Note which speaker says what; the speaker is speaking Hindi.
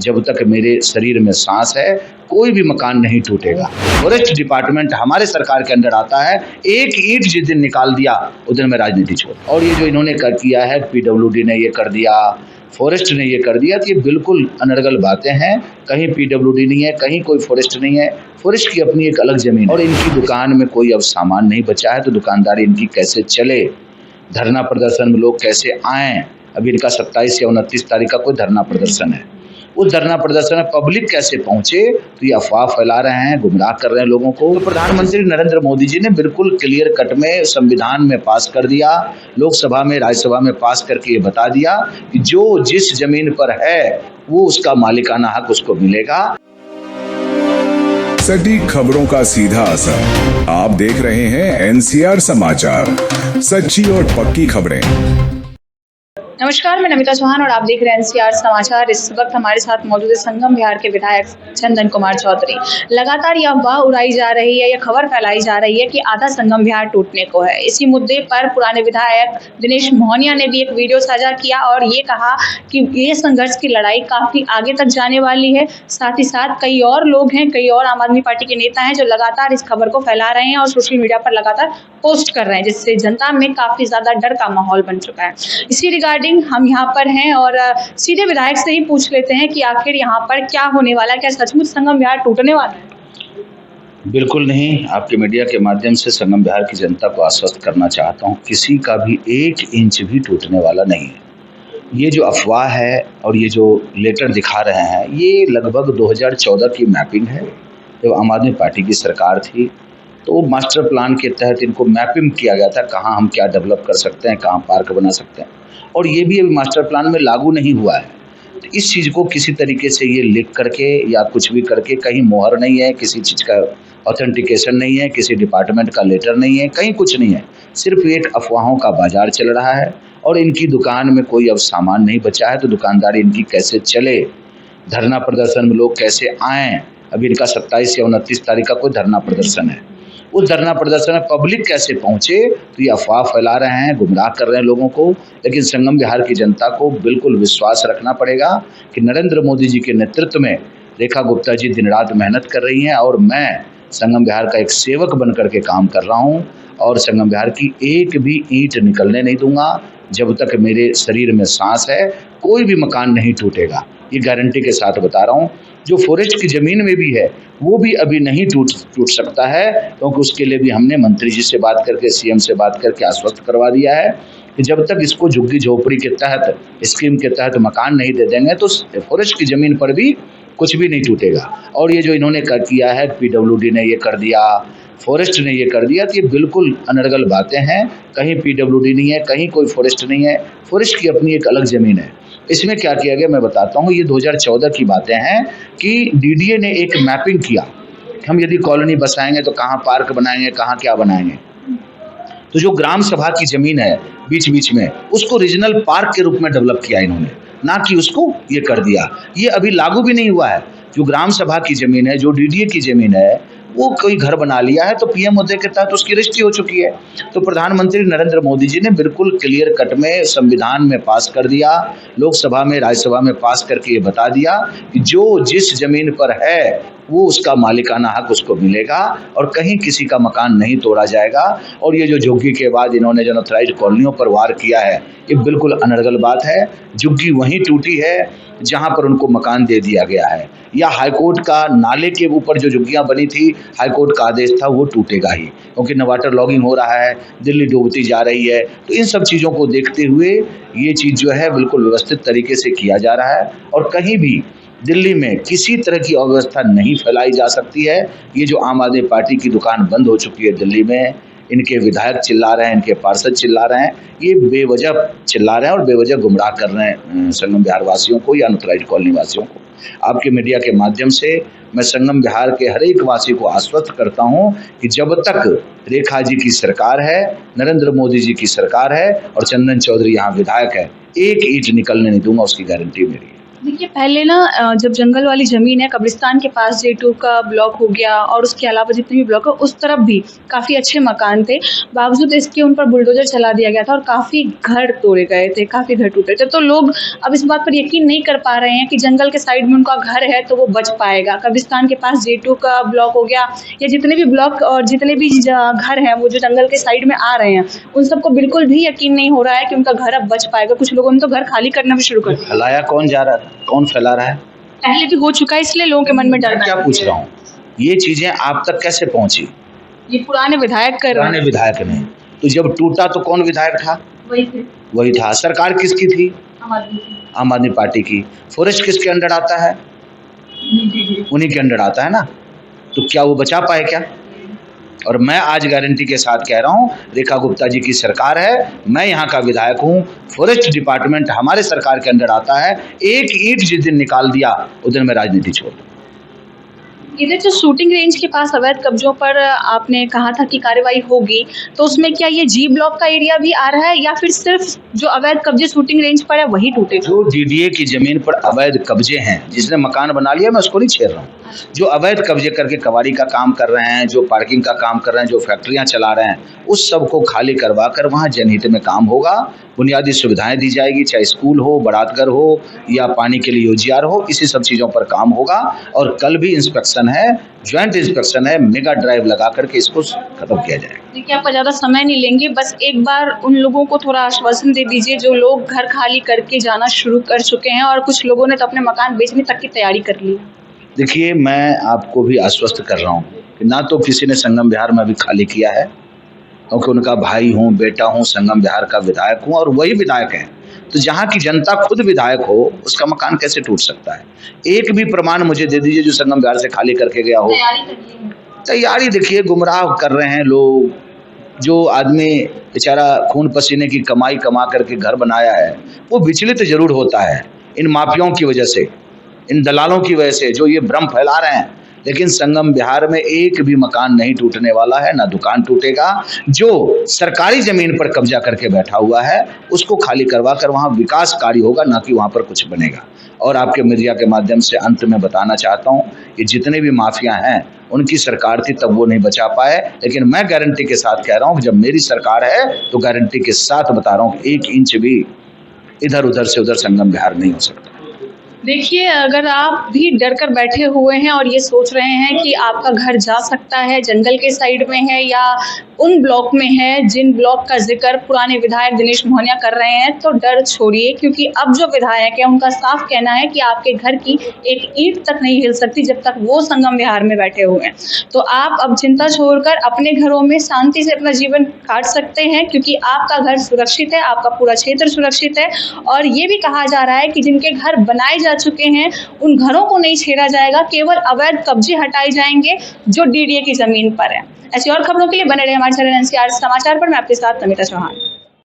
Speaker 1: जब तक मेरे शरीर में सांस है कोई भी मकान नहीं टूटेगा। फॉरेस्ट डिपार्टमेंट हमारे सरकार के अंडर आता है। एक ईंट जिस दिन निकाल दिया उस दिन मैं राजनीति छोड़। और ये जो इन्होंने कर किया है, पीडब्ल्यूडी ने ये कर दिया, फॉरेस्ट ने ये कर दिया, तो ये बिल्कुल अनर्गल बातें हैं। कहीं पीडब्ल्यूडी नहीं है, कहीं कोई फॉरेस्ट नहीं है। फॉरेस्ट की अपनी एक अलग जमीन और इनकी दुकान में कोई अब सामान नहीं बचा है, तो दुकानदारी इनकी कैसे चले? धरना प्रदर्शन में लोग कैसे आएँ? अभी इनका 27 या 29 तारीख का कोई धरना प्रदर्शन है। उस धरना प्रदर्शन में पब्लिक कैसे पहुंचे? तो ये अफवाह फैला रहे हैं, गुमराह कर रहे हैं लोगों को। तो प्रधानमंत्री नरेंद्र मोदी जी ने बिल्कुल क्लियर कट में संविधान में पास कर दिया, लोकसभा में राज्यसभा में पास करके ये बता दिया कि जो जिस जमीन पर है वो उसका मालिकाना हक उसको मिलेगा।
Speaker 2: सटीक खबरों का सीधा असर। आप देख रहे हैं NCR समाचार, सच्ची और पक्की खबरें।
Speaker 3: नमस्कार, मैं नमिता चौहान और आप देख रहे हैं NCR समाचार। इस वक्त हमारे साथ मौजूद है संगम बिहार के विधायक चंदन कुमार चौधरी। लगातार यह अफवाह उड़ाई जा रही है, यह खबर फैलाई जा रही है कि आधा संगम बिहार टूटने को है। इसी मुद्दे पर पुराने विधायक दिनेश मोहनिया ने भी एक वीडियो साझा किया और ये कहा कि ये संघर्ष की लड़ाई काफी आगे तक जाने वाली है। साथ ही साथ कई और लोग हैं, कई और आम आदमी पार्टी के नेता हैं जो लगातार इस खबर को फैला रहे हैं और सोशल मीडिया पर लगातार पोस्ट कर रहे हैं, जिससे जनता में काफी ज्यादा डर का माहौल बन चुका है। इसी रिगार्डिंग हम यहाँ पर हैं और सीधे विधायक से ही पूछ लेते हैं कि आखिर यहाँ पर क्या होने वाला है, क्या सचमुच संगम बिहार टूटने वाला है?
Speaker 1: बिल्कुल नहीं। आपके मीडिया के माध्यम से संगम बिहार की जनता को आश्वस्त करना चाहता हूँ, किसी का भी 1 इंच भी टूटने वाला नहीं है। ये जो अफवाह है और ये जो लेटर दिखा रहे हैं, ये लगभग 2014 की मैपिंग है। जब आम आदमी पार्टी की सरकार थी तो मास्टर प्लान के तहत इनको मैपिंग किया गया था, कहाँ हम क्या डेवलप कर सकते हैं, कहाँ पार्क बना सकते हैं, और ये भी अभी मास्टर प्लान में लागू नहीं हुआ है। तो इस चीज़ को किसी तरीके से ये लिख करके या कुछ भी करके, कहीं मोहर नहीं है, किसी चीज़ का ऑथेंटिकेशन नहीं है, किसी डिपार्टमेंट का लेटर नहीं है, कहीं कुछ नहीं है। सिर्फ एक अफवाहों का बाजार चल रहा है और इनकी दुकान में कोई अब सामान नहीं बचा है, तो दुकानदारी इनकी कैसे चले? धरना प्रदर्शन में लोग कैसे आएँ? अभी इनका 27 या 29 तारीख का कोई धरना प्रदर्शन है। उस धरना प्रदर्शन में पब्लिक कैसे पहुंचे? तो ये अफवाह फैला रहे हैं, गुमराह कर रहे हैं लोगों को। लेकिन संगम बिहार की जनता को बिल्कुल विश्वास रखना पड़ेगा कि नरेंद्र मोदी जी के नेतृत्व में रेखा गुप्ता जी दिन रात मेहनत कर रही हैं और मैं संगम बिहार का एक सेवक बन करके काम कर रहा हूं और संगम बिहार की एक भी ईंट निकलने नहीं दूंगा। जब तक मेरे शरीर में सांस है कोई भी मकान नहीं टूटेगा, ये गारंटी के साथ बता रहा हूँ। जो फॉरेस्ट की ज़मीन में भी है वो भी अभी नहीं टूट सकता है, क्योंकि उसके लिए भी हमने मंत्री जी से बात करके, CM से बात करके आश्वस्त करवा दिया है कि जब तक इसको झुग्गी झोपड़ी के तहत, स्कीम के तहत मकान नहीं दे देंगे तो फॉरेस्ट की ज़मीन पर भी कुछ भी नहीं टूटेगा। और ये जो इन्होंने कर किया है, पीडब्ल्यूडी ने ये कर दिया, फॉरेस्ट ने ये कर दिया, तो ये बिल्कुल अनर्गल बातें हैं। कहीं पीडब्ल्यूडी नहीं है, कहीं कोई फॉरेस्ट नहीं है। फॉरेस्ट की अपनी एक अलग ज़मीन है। इसमें क्या किया गया मैं बताता हूँ। ये 2014 की बातें हैं कि DDA ने एक मैपिंग किया, हम यदि कॉलोनी बसाएंगे तो कहाँ पार्क बनाएंगे, कहाँ क्या बनाएंगे। तो जो ग्राम सभा की ज़मीन है बीच बीच में, उसको रीजनल पार्क के रूप में डेवलप किया इन्होंने, ना कि उसको ये कर दिया। ये अभी लागू भी नहीं हुआ है। जो ग्राम सभा की ज़मीन है, जो DDA की ज़मीन है, वो कोई घर बना लिया है तो PM मुद्दे के तहत उसकी रजिस्ट्री हो चुकी है। तो प्रधानमंत्री नरेंद्र मोदी जी ने बिल्कुल क्लियर कट में संविधान में पास कर दिया, लोकसभा में राज्यसभा में पास करके ये बता दिया कि जो जिस जमीन पर है वो उसका मालिकाना हक उसको मिलेगा और कहीं किसी का मकान नहीं तोड़ा जाएगा। और ये जो झुग्गी के बाद इन्होंने जो अनऑथराइज्ड कॉलोनियों पर वार किया है, ये बिल्कुल अनर्गल बात है। झुग्गी वहीं टूटी है जहां पर उनको मकान दे दिया गया है, या हाईकोर्ट का नाले के ऊपर जो झुग्गियां बनी थी, हाईकोर्ट का आदेश था, वो टूटेगा ही, क्योंकि न वाटर लॉगिंग हो रहा है, दिल्ली डूबती जा रही है। तो इन सब चीज़ों को देखते हुए ये चीज़ जो है बिल्कुल व्यवस्थित तरीके से किया जा रहा है और कहीं भी दिल्ली में किसी तरह की अव्यवस्था नहीं फैलाई जा सकती है। ये जो आम आदमी पार्टी की दुकान बंद हो चुकी है दिल्ली में, इनके विधायक चिल्ला रहे हैं, इनके पार्षद चिल्ला रहे हैं, ये बेवजह चिल्ला रहे हैं और बेवजह गुमराह कर रहे हैं संगम बिहार वासियों को या अनऑथराइज्ड कॉलोनी वासियों को। आपके मीडिया के माध्यम से मैं संगम बिहार के हर एक वासी को आश्वस्त करता हूं कि जब तक रेखा जी की सरकार है, नरेंद्र मोदी जी की सरकार है और चंदन चौधरी यहाँ विधायक है, 1 ईंट निकलने नहीं दूंगा, उसकी गारंटी मेरी है।
Speaker 3: देखिए पहले ना जब जंगल वाली ज़मीन है कब्रिस्तान के पास J2 का ब्लॉक हो गया और उसके अलावा जितने भी ब्लॉक है उस तरफ भी काफ़ी अच्छे मकान थे। बावजूद इसके उन पर बुलडोज़र चला दिया गया था और काफ़ी घर तोड़े गए थे, काफ़ी घर टूटे थे। तो लोग अब इस बात पर यकीन नहीं कर पा रहे हैं कि जंगल के साइड में उनका घर है तो वो बच पाएगा। कब्रिस्तान के पास J2 का ब्लॉक हो गया या जितने भी ब्लॉक और जितने भी घर हैं वो जो जंगल के साइड में आ रहे हैं, उन सबको बिल्कुल भी यकीन नहीं हो रहा है कि उनका घर अब बच पाएगा। कुछ लोगों ने तो घर खाली करना भी शुरू कर दिया।
Speaker 1: फैलाया कौन जा रहा है, कौन फैला रहा है?
Speaker 3: पहले भी हो चुका है इसलिए लोगों के मन में डर
Speaker 1: मैं क्या पूछ रहा हूँ, ये चीजें आप तक कैसे पहुंची?
Speaker 3: ये पुराने विधायक कर रहे
Speaker 1: पुराने
Speaker 3: हैं।
Speaker 1: विधायक ने। तो जब टूटा तो कौन विधायक था?
Speaker 3: वही थे,
Speaker 1: वही था। सरकार किसकी थी?
Speaker 3: आम आदमी की।
Speaker 1: आम आदमी पार्टी की। फॉरेस्ट किसके अंडर आता है? उन्हीं के अंडर आता है ना। तो क्या वो बचा पाए क्या? और मैं आज गारंटी के साथ कह रहा हूँ, रेखा गुप्ता जी की सरकार है, मैं यहाँ का विधायक हूँ, फॉरेस्ट डिपार्टमेंट हमारे सरकार के अंडर आता है। एक ईंट जिस दिन निकाल दिया उस दिन मैं राजनीति छोड़ दूँ।
Speaker 3: इधर जो शूटिंग रेंज के पास अवैध कब्जों पर आपने कहा था कि कार्रवाई होगी, तो उसमें क्या ये जी ब्लॉक का एरिया भी आ रहा है या फिर सिर्फ जो अवैध कब्जे शूटिंग रेंज पर है वही टूटे?
Speaker 1: जो डीडीए की जमीन पर अवैध कब्जे हैं, जिसने मकान बना लिया मैं उसको नहीं छेड़ रहा हूँ। जो अवैध कब्जे करके कबाड़ी का काम कर रहे हैं, जो पार्किंग का काम कर रहे हैं, जो फैक्ट्रियां चला रहे हैं, उस सब को खाली करवा कर वहाँ जनहित में काम होगा। बुनियादी सुविधाएं दी जाएगी, चाहे स्कूल हो, बड़ातघर हो या पानी के लिए यूजीआर हो, इसी सब चीज़ों पर काम होगा। और कल भी इंस्पेक्शन है, ज्वाइंट इंस्पेक्शन है, मेगा ड्राइव लगा करके इसको खत्म किया जाएगा।
Speaker 3: देखिए आपका ज़्यादा समय नहीं लेंगे, बस एक बार उन लोगों को थोड़ा आश्वासन दे दीजिए जो लोग घर खाली करके जाना शुरू कर चुके हैं और कुछ लोगों ने तो अपने मकान बेचने तक की तैयारी कर ली।
Speaker 1: देखिए, मैं आपको भी आश्वस्त कर रहा हूँ कि ना तो किसी ने संगम विहार में अभी खाली किया है, क्योंकि उनका भाई हूँ, बेटा हूँ, संगम विहार का विधायक हूँ और वही विधायक है। तो जहाँ की जनता खुद विधायक हो, उसका मकान कैसे टूट सकता है? एक भी प्रमाण मुझे दे दीजिए जो संगम विहार से खाली करके गया हो। तैयारी देखिए, गुमराह कर रहे हैं लोग। जो आदमी बेचारा खून पसीने की कमाई कमा करके घर बनाया है, वो विचलित जरूर होता है इन माफियाओं की वजह से, इन दलालों की वजह से जो ये भ्रम फैला रहे हैं। लेकिन संगम विहार में एक भी मकान नहीं टूटने वाला है, ना दुकान टूटेगा। जो सरकारी जमीन पर कब्जा करके बैठा हुआ है उसको खाली करवा कर वहाँ विकास कार्य होगा, ना कि वहाँ पर कुछ बनेगा। और आपके मीडिया के माध्यम से अंत में बताना चाहता हूँ कि जितने भी माफिया हैं उनकी सरकार थी तब वो नहीं बचा पाए, लेकिन मैं गारंटी के साथ कह रहा हूँ कि जब मेरी सरकार है तो गारंटी के साथ बता रहा हूँ कि 1 इंच भी इधर उधर से उधर संगम विहार नहीं हो सकता।
Speaker 3: देखिए अगर आप भी डर कर बैठे हुए हैं और ये सोच रहे हैं कि आपका घर जा सकता है, जंगल के साइड में है या उन ब्लॉक में है जिन ब्लॉक का जिक्र पुराने विधायक दिनेश मोहनिया कर रहे हैं, तो डर छोड़िए, क्योंकि अब जो विधायक है उनका साफ कहना है कि आपके घर की एक ईंट तक नहीं हिल सकती जब तक वो संगम विहार में बैठे हुए हैं। तो आप अब चिंता छोड़कर अपने घरों में शांति से अपना जीवन काट सकते हैं, क्योंकि आपका घर सुरक्षित है, आपका पूरा क्षेत्र सुरक्षित है। और ये भी कहा जा रहा है कि जिनके घर बनाए जा चुके हैं उन घरों को नहीं छेड़ा जाएगा, केवल अवैध कब्जे हटाए जाएंगे जो डीडीए की जमीन पर है। ऐसी और खबरों के लिए बने रहे हमारे चैनल एनसीआर समाचार पर। मैं आपके साथ नमिता चौहान।